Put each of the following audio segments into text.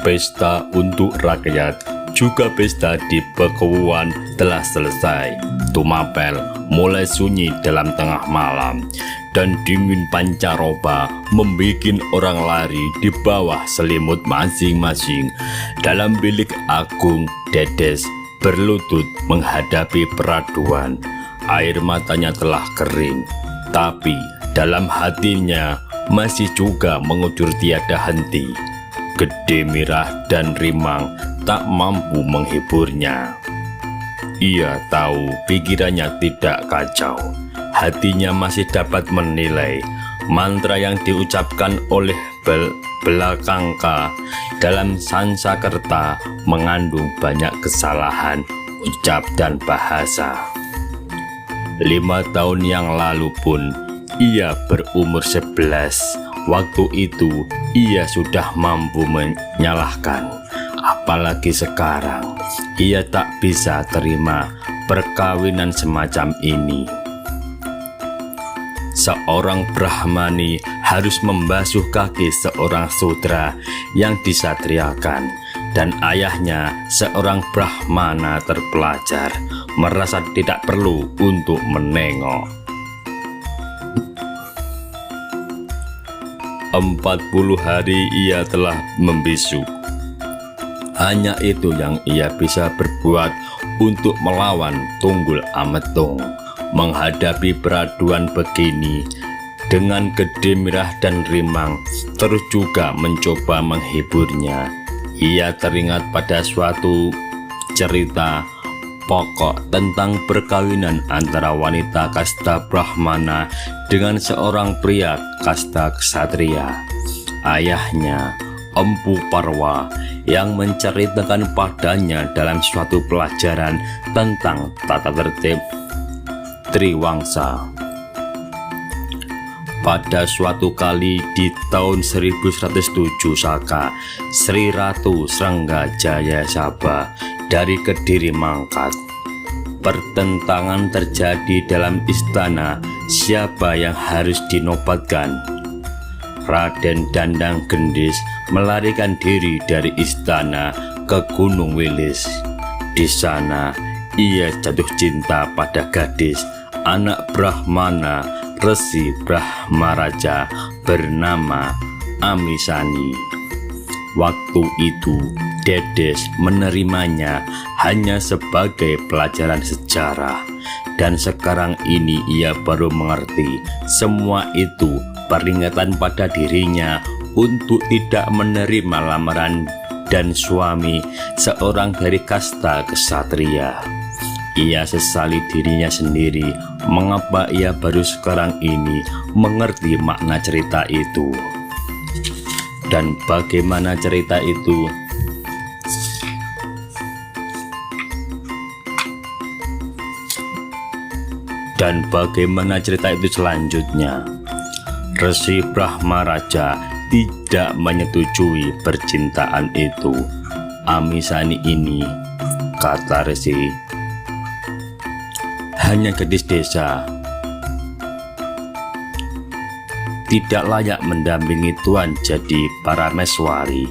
Pesta untuk rakyat, juga pesta di Pekuwuan telah selesai. Tumapel mulai sunyi dalam tengah malam, dan dingin pancaroba membuat orang lari di bawah selimut masing-masing. Dalam bilik agung, Dedes berlutut menghadapi peraduan. Air matanya telah kering, tapi dalam hatinya masih juga mengudur tiada henti. Gede Mirah dan Rimang tak mampu menghiburnya. Ia tahu pikirannya tidak kacau. Hatinya masih dapat menilai mantra yang diucapkan oleh Belakangka dalam Sansakerta mengandung banyak kesalahan ucap dan bahasa. 5 tahun yang lalu pun ia berumur 11. Waktu itu ia sudah mampu menyalahkan. Apalagi sekarang ia tak bisa terima perkawinan semacam ini. Seorang Brahmani harus membasuh kaki seorang sudra yang disatriakan, dan ayahnya seorang Brahmana terpelajar merasa tidak perlu untuk menengok. 40 hari ia telah membisu. Hanya itu yang ia bisa berbuat untuk melawan Tunggul Ametung. Menghadapi peraduan begini, dengan Gede Mirah dan Rimang terus juga mencoba menghiburnya. Ia teringat pada suatu cerita pokok tentang perkawinan antara wanita kasta Brahmana dengan seorang pria kasta ksatria. Ayahnya, Empu Parwa, yang menceritakan padanya dalam suatu pelajaran tentang tata tertib Triwangsa. Pada suatu kali di tahun 1107 Saka, Sri Ratu Srenggajaya Sabha dari Kediri mangkat. Pertentangan terjadi dalam istana siapa yang harus dinobatkan. Raden Dandang Gendis melarikan diri dari istana ke Gunung Wilis. Di sana ia jatuh cinta pada gadis anak Brahmana Resi Brahmaraja bernama Amisani. Waktu itu Dedes menerimanya hanya sebagai pelajaran sejarah, dan sekarang ini ia baru mengerti semua itu peringatan pada dirinya untuk tidak menerima lamaran dan suami seorang dari kasta ksatria. Ia sesali dirinya sendiri mengapa ia baru sekarang ini mengerti makna cerita itu. Dan bagaimana cerita itu? Dan bagaimana cerita itu selanjutnya? Resi Brahmaraja tidak menyetujui percintaan itu. Amisani ini, kata Resi, hanya gadis desa, tidak layak mendampingi tuan jadi Parameswari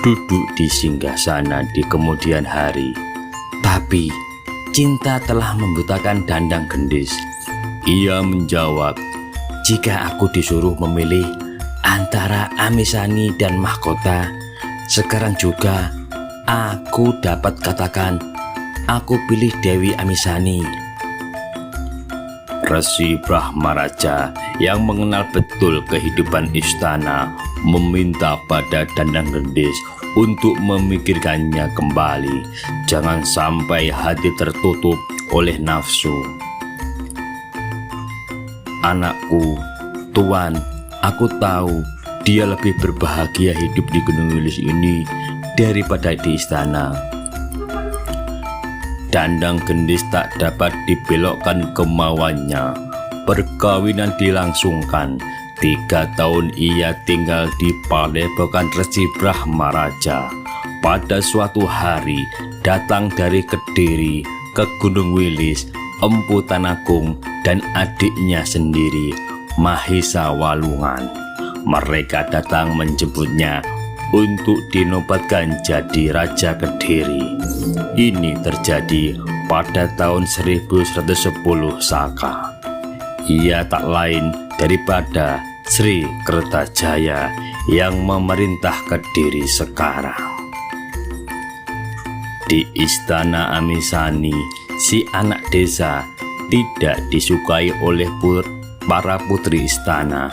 duduk di singgasana di kemudian hari. Tapi cinta telah membutakan Dandang Gendis. Ia menjawab, jika aku disuruh memilih antara Amisani dan mahkota, sekarang juga aku dapat katakan aku pilih Dewi Amisani. Resi Brahmaraja yang mengenal betul kehidupan istana meminta pada Dandang Gendis untuk memikirkannya kembali. Jangan sampai hati tertutup oleh nafsu. Anakku, tuan, aku tahu dia lebih berbahagia hidup di Gunung Wilis ini daripada di istana. Dandang Gendis tak dapat dibelokkan kemauannya. Perkawinan dilangsungkan. 3 tahun ia tinggal di padepokan Resi Brahmaraja. Pada suatu hari datang dari Kediri ke Gunung Wilis Empu Tanagung dan adiknya sendiri, Mahisa Walungan. Mereka datang menjemputnya untuk dinobatkan jadi Raja Kediri. Ini terjadi pada tahun 1110 Saka. Ia tak lain daripada Sri Kertajaya yang memerintah Kediri sekarang. Di Istana Amisani, si anak desa tidak disukai oleh para putri istana.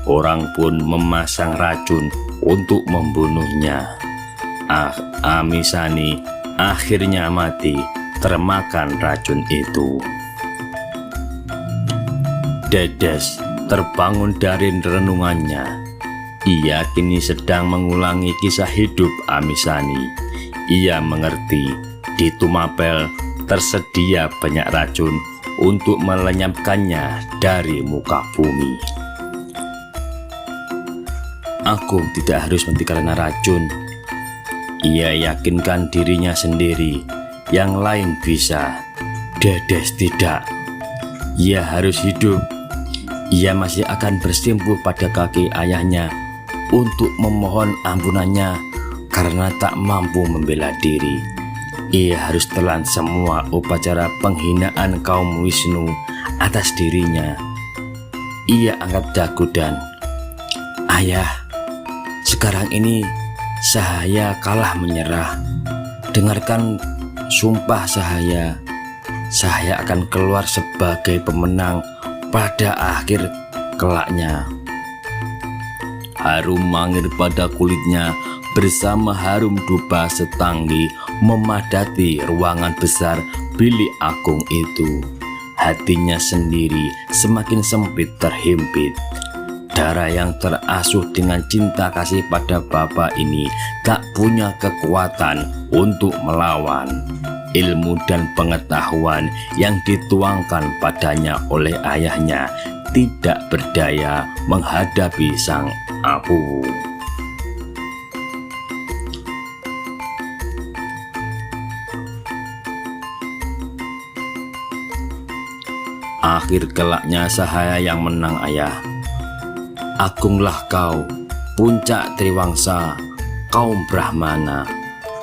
Orang pun memasang racun untuk membunuhnya. Amisani akhirnya mati termakan racun itu. Dedes terbangun dari renungannya. Ia kini sedang mengulangi kisah hidup Amisani. Ia mengerti di Tumapel tersedia banyak racun untuk melenyapkannya dari muka bumi. Aku tidak harus mati karena racun. Ia yakinkan dirinya sendiri. Yang lain bisa, Dedes tidak. Ia harus hidup. Ia masih akan bersimpuh pada kaki ayahnya untuk memohon ampunannya karena tak mampu membela diri. Ia harus telan semua upacara penghinaan kaum Wisnu atas dirinya. Ia angkat dagu dan, "Ayah, sekarang ini Sahaya kalah menyerah. Dengarkan sumpah Sahaya. Sahaya akan keluar sebagai pemenang pada akhir kelaknya." Harum mangir pada kulitnya bersama harum dupa setanggi memadati ruangan besar bilik agung itu. Hatinya sendiri semakin sempit terhimpit. Darah yang terasuh dengan cinta kasih pada Bapa ini tak punya kekuatan untuk melawan. Ilmu dan pengetahuan yang dituangkan padanya oleh ayahnya tidak berdaya menghadapi sang apu. Akhir kelaknya Sahaya yang menang, ayah. Agunglah kau, puncak Triwangsa, kaum Brahmana.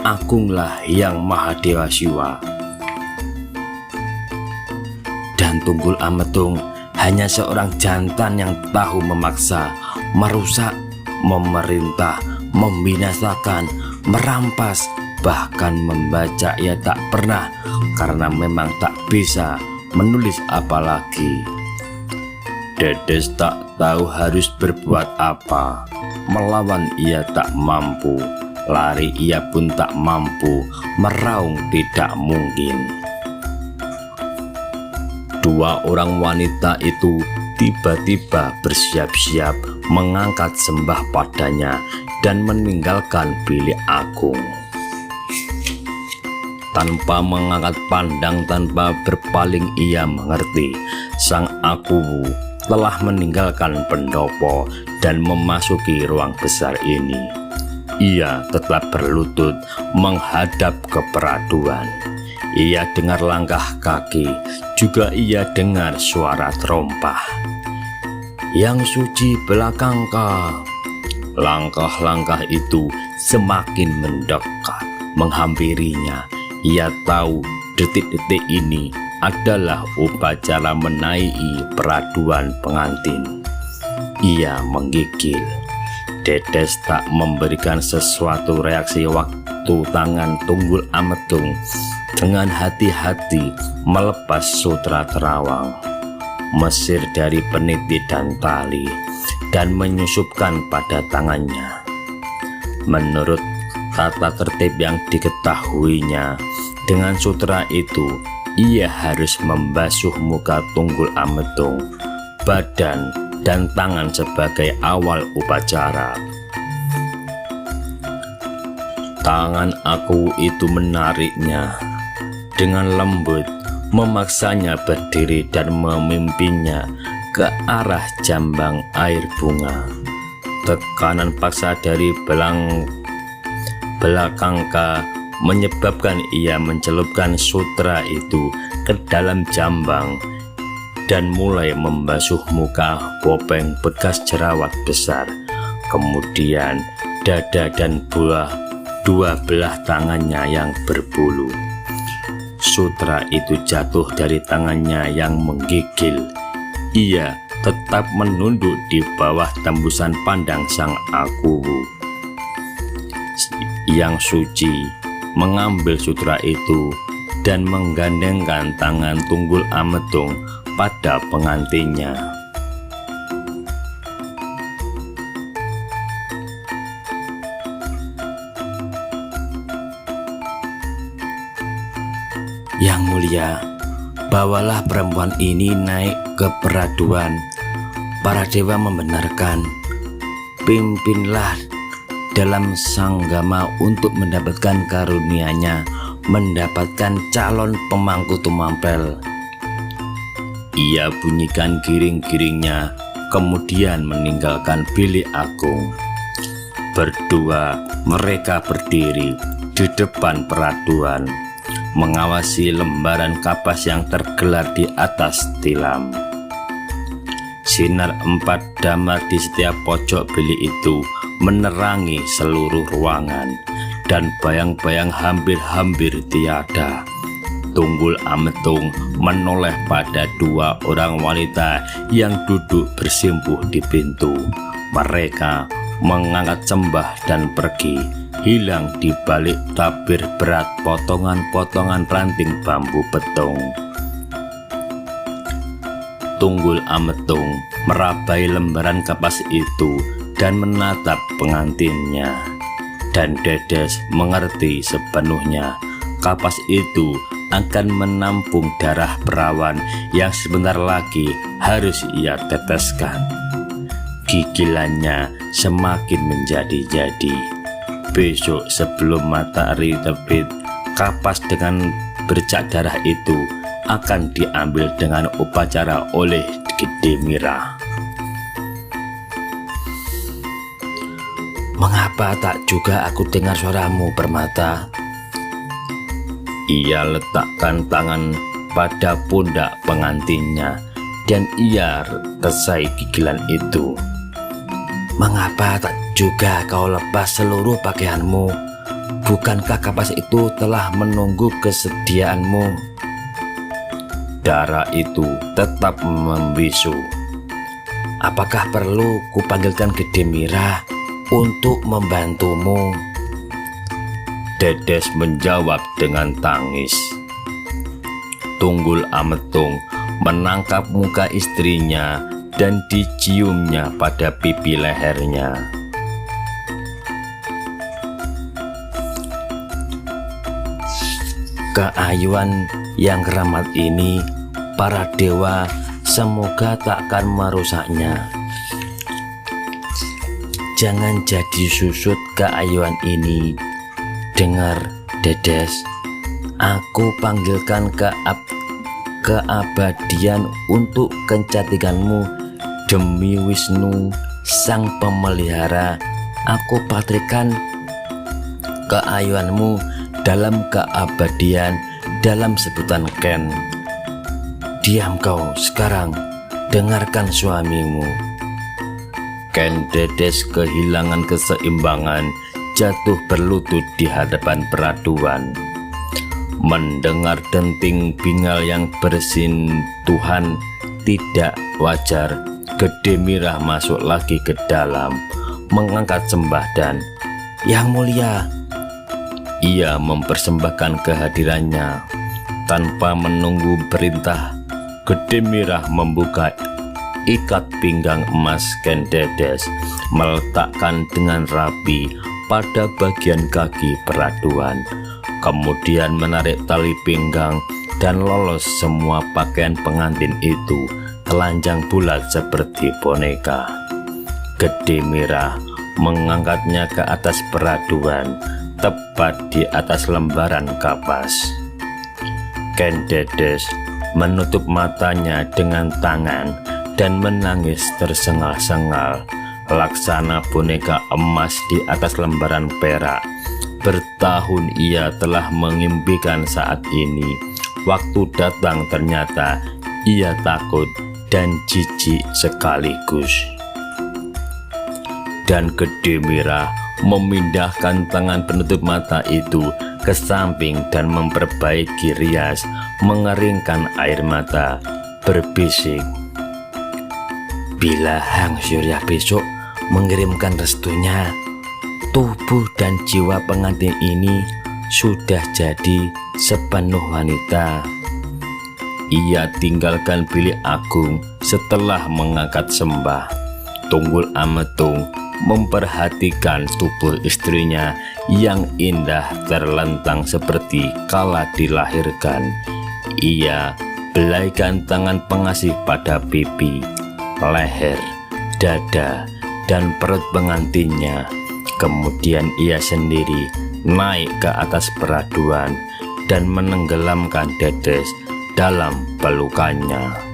Agunglah yang Mahadewa Siwa. Dan Tunggul Ametung hanya seorang jantan yang tahu memaksa, merusak, memerintah, membinasakan, merampas, bahkan membaca ia tak pernah karena memang tak bisa menulis apalagi. Dedes tak tahu harus berbuat apa. Melawan ia tak mampu, lari ia pun tak mampu, meraung tidak mungkin. Dua orang wanita itu tiba-tiba bersiap-siap mengangkat sembah padanya dan meninggalkan bilik agung. Tanpa mengangkat pandang, tanpa berpaling, ia mengerti sang Akuwu telah meninggalkan pendopo dan memasuki ruang besar ini. Ia tetap berlutut menghadap keperaduan. Ia dengar langkah kaki, juga ia dengar suara terompah. Yang suci belakang kau. Langkah-langkah itu semakin mendekat, menghampirinya. Ia tahu detik-detik ini adalah upacara menaiki peraduan pengantin. Ia menggigil. Dedes tak memberikan sesuatu reaksi waktu tangan Tunggul Ametung dengan hati-hati melepas sutra terawang, mesir dari peniti dan tali, dan menyusupkan pada tangannya. Menurut tata tertib yang diketahuinya, dengan sutra itu ia harus membasuh muka Tunggul Ametung, badan dan tangan sebagai awal upacara. Tangan Akuwu itu menariknya dengan lembut, memaksanya berdiri dan memimpinnya ke arah jambang air bunga. Tekanan paksa dari belakangka menyebabkan ia mencelupkan sutra itu ke dalam jambang dan mulai membasuh muka Bopeng bekas jerawat besar. Kemudian dada dan dua belah tangannya yang berbulu. Sutra itu jatuh dari tangannya yang menggigil. Ia tetap menunduk di bawah tembusan pandang sang Akuwu. Yang Suci mengambil sutra itu dan menggandengkan tangan Tunggul Ametung pada pengantinnya. Yang mulia, bawalah perempuan ini naik ke peraduan. Para dewa membenarkan, pimpinlah dalam sanggama untuk mendapatkan karunia-Nya, mendapatkan calon pemangku tumampel. Ia bunyikan giring-giringnya, kemudian meninggalkan bilik agung. Berdua mereka berdiri di depan peraduan, mengawasi lembaran kapas yang tergelar di atas tilam. Sinar 4 damar di setiap pojok bilik itu menerangi seluruh ruangan, dan bayang-bayang hampir-hampir tiada. Tunggul Ametung menoleh pada 2 orang wanita yang duduk bersimpuh di pintu. Mereka mengangkat sembah dan pergi, hilang di balik tabir berat potongan-potongan ranting bambu petung. Tunggul Ametung merabai lembaran kapas itu dan menatap pengantinnya, dan Dedes mengerti sepenuhnya kapas itu akan menampung darah perawan yang sebentar lagi harus ia teteskan. Gigilannya semakin menjadi-jadi. Besok sebelum matahari terbit, kapas dengan bercak darah itu akan diambil dengan upacara oleh Gede Mira. Mengapa tak juga aku dengar suaramu, Permata? Ia letakkan tangan pada pundak pengantinnya dan ia resai gigilan itu. Mengapa tak juga kau lepas seluruh pakaianmu? Bukankah kapas itu telah menunggu kesediaanmu? Darah itu tetap membisu. Apakah perlu kupanggilkan Gede Mira untuk membantumu? Dedes menjawab dengan tangis. Tunggul Ametung menangkap muka istrinya dan diciumnya pada pipi lehernya. Keayuan yang keramat ini, para dewa semoga takkan merusaknya. Jangan jadi susut keayuan ini. Dengar, Dedes, aku panggilkan keabadian untuk kecantikanmu. Demi Wisnu, sang pemelihara, aku patrikan keayuanmu dalam keabadian dalam sebutan Ken. Diam kau sekarang, dengarkan suamimu. Ken Dedes kehilangan keseimbangan, jatuh berlutut di hadapan peraduan. Mendengar denting bingal yang bersin Tuhan tidak wajar, Gede Mira masuk lagi ke dalam, mengangkat sembah dan, Yang Mulia, ia mempersembahkan kehadirannya. Tanpa menunggu perintah, Gede Mira membuka ikat pinggang emas Ken Dedes, meletakkan dengan rapi pada bagian kaki peraduan, kemudian menarik tali pinggang dan lolos semua pakaian pengantin itu telanjang bulat seperti boneka. Gede Mira mengangkatnya ke atas peraduan, tepat di atas lembaran kapas. Ken Dedes menutup matanya dengan tangan dan menangis tersengal-sengal, laksana boneka emas di atas lembaran perak. Bertahun ia telah mengimpikan saat ini. Waktu datang ternyata ia takut dan jijik sekaligus. Dan Gede Mira memindahkan tangan penutup mata itu ke samping dan memperbaiki rias, mengeringkan air mata, berbisik, "Bila Hang Surya besok mengirimkan restunya, tubuh dan jiwa pengantin ini sudah jadi sepenuh wanita." Ia tinggalkan bilik agung setelah mengangkat sembah. Tunggul Ametung memperhatikan tubuh istrinya yang indah terlentang seperti kala dilahirkan. Ia belaikan tangan pengasih pada pipi, leher, dada, dan perut pengantinnya. Kemudian ia sendiri naik ke atas peraduan dan menenggelamkan Dedes dalam pelukannya.